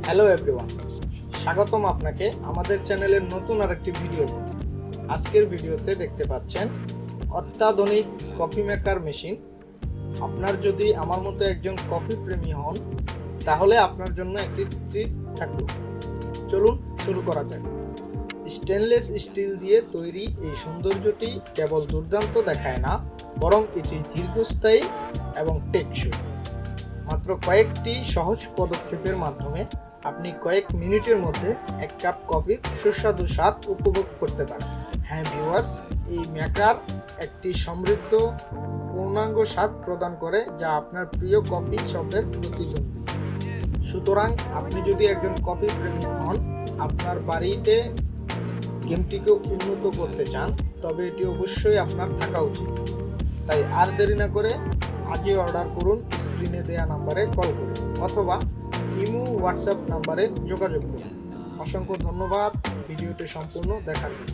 Hello everyone, স্বাগতম আপনাকে আমাদের চ্যানেলের নতুন আরেকটি ভিডিওতে। আজকের ভিডিওতে দেখতে পাচ্ছেন অত্যাধুনিক কফি মেকার মেশিন। আপনার যদি আমার মতো একজন কফি প্রেমী হন তাহলে আপনার জন্য একটি ট্রিট থাকলো। চলুন শুরু করা যাক। স্টেনলেস স্টিল দিয়ে তৈরি এই সৌন্দর্যটি কেবল দুর্দান্ত দেখায় না, বরং এটি দীর্ঘস্থায়ী এবং টেকসই। মাত্র কয়েকটি সহজ পদক্ষেপের মাধ্যমে আপনি কয়েক মিনিটের মধ্যে এক কাপ কফির সুস্বাদু স্বাদ উপভোগ করতে পারেন। হ্যাঁ ভিউয়ার্স, এই মেকার একটি সমৃদ্ধ পূর্ণাঙ্গ স্বাদ প্রদান করে যা আপনার প্রিয় কফি শপের প্রতিদ্বন্দ্বী। সুতরাং আপনি যদি একজন কফি প্রেমিক হন, আপনার বাড়িতে গেমটিকে উন্নত করতে চান, তবে এটি অবশ্যই আপনার থাকা উচিত। তাই আর দেরি না করে আজই অর্ডার করুন স্ক্রিনে দেওয়া নাম্বারে কল করুন অথবা ইমো হোয়াটসঅ্যাপ নাম্বারে যোগাযোগ করুন। অসংখ্য ধন্যবাদ ভিডিওটি সম্পূর্ণ দেখার জন্য।